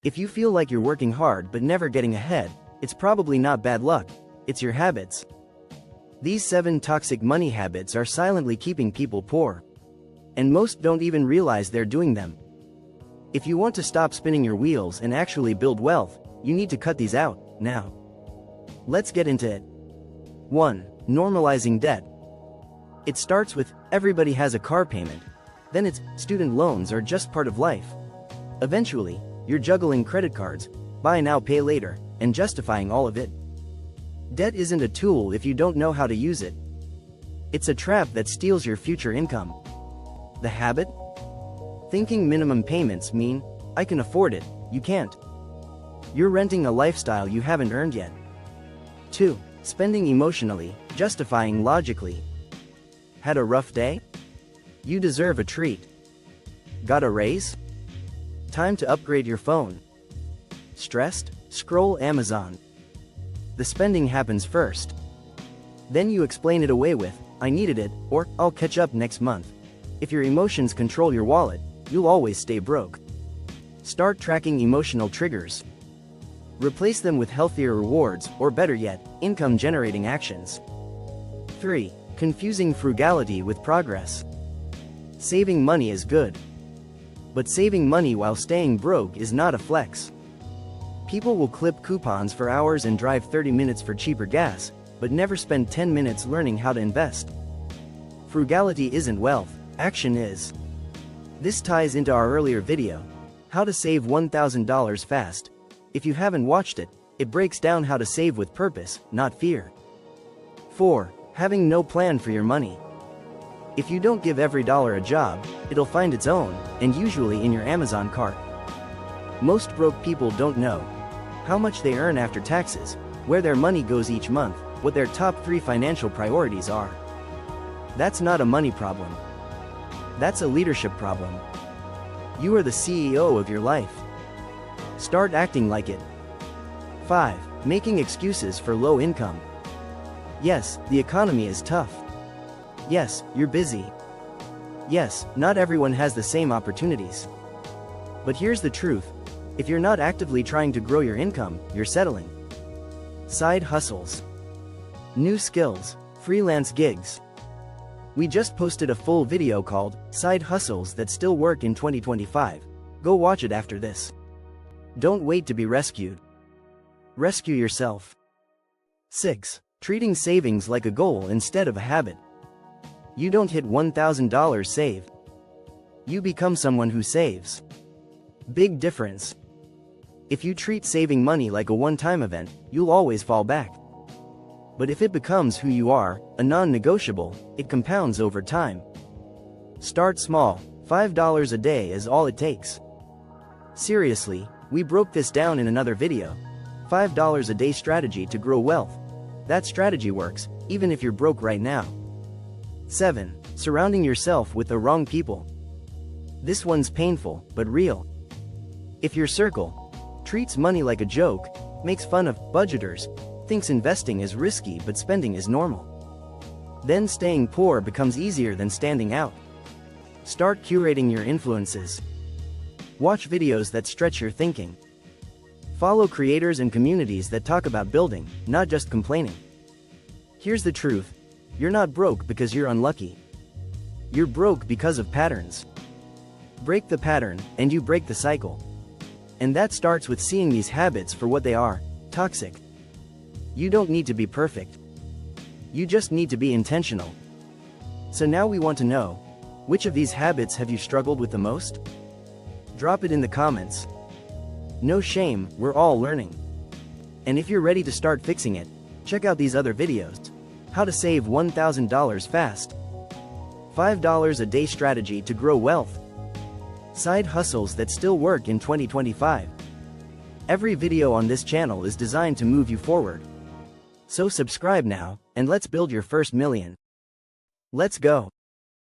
If you feel like you're working hard but never getting ahead, it's probably not bad luck, it's your habits. These 7 toxic money habits are silently keeping people poor. And most don't even realize they're doing them. If you want to stop spinning your wheels and actually build wealth, you need to cut these out, now. Let's get into it. 1. Normalizing debt. It starts with, everybody has a car payment. Then it's, student loans are just part of life. Eventually, you're juggling credit cards, buy now pay later, and justifying all of it. Debt isn't a tool if you don't know how to use it. It's a trap that steals your future income. The habit? Thinking minimum payments mean, I can afford it, you can't. You're renting a lifestyle you haven't earned yet. 2. Spending emotionally, justifying logically. Had a rough day? You deserve a treat. Got a raise? Time to upgrade your phone. Stressed? Scroll Amazon. The spending happens first. Then you explain it away with, I needed it, or, I'll catch up next month. If your emotions control your wallet, you'll always stay broke. Start tracking emotional triggers. Replace them with healthier rewards, or better yet, income-generating actions. 3. Confusing frugality with progress. Saving money is good. But saving money while staying broke is not a flex. People will clip coupons for hours and drive 30 minutes for cheaper gas, but never spend 10 minutes learning how to invest. Frugality isn't wealth, action is. This ties into our earlier video, how to save $1,000 fast. If you haven't watched it, it breaks down how to save with purpose, not fear. 4. Having no plan for your money. If you don't give every dollar a job, it'll find its own, and usually in your Amazon cart. Most broke people don't know how much they earn after taxes, where their money goes each month, what their top 3 financial priorities are. That's not a money problem. That's a leadership problem. You are the CEO of your life. Start acting like it. 5. Making excuses for low income. Yes, the economy is tough. Yes, you're busy. Yes, not everyone has the same opportunities. But here's the truth. If you're not actively trying to grow your income, you're settling. Side hustles. New skills, freelance gigs. We just posted a full video called, Side Hustles That Still Work in 2025. Go watch it after this. Don't wait to be rescued. Rescue yourself. 6. Treating savings like a goal instead of a habit. You don't hit $1,000 saved. You become someone who saves. Big difference. If you treat saving money like a one-time event, you'll always fall back. But if it becomes who you are, a non-negotiable, it compounds over time. Start small, $5 a day is all it takes. Seriously, we broke this down in another video. $5 a day strategy to grow wealth. That strategy works, even if you're broke right now. 7. Surrounding yourself with the wrong people. This one's painful, but real. If your circle treats money like a joke, makes fun of budgeters, thinks investing is risky but spending is normal, then staying poor becomes easier than standing out. Start curating your influences. Watch videos that stretch your thinking. Follow creators and communities that talk about building, not just complaining. Here's the truth. You're not broke because you're unlucky. You're broke because of patterns. Break the pattern, and you break the cycle. And that starts with seeing these habits for what they are, toxic. You don't need to be perfect. You just need to be intentional. So now we want to know, which of these habits have you struggled with the most? Drop it in the comments. No shame, we're all learning. And if you're ready to start fixing it, check out these other videos. How to save $1,000 fast. $5 a day strategy to grow wealth. Side hustles that still work in 2025. Every video on this channel is designed to move you forward. So subscribe now, and let's build your first million. Let's go.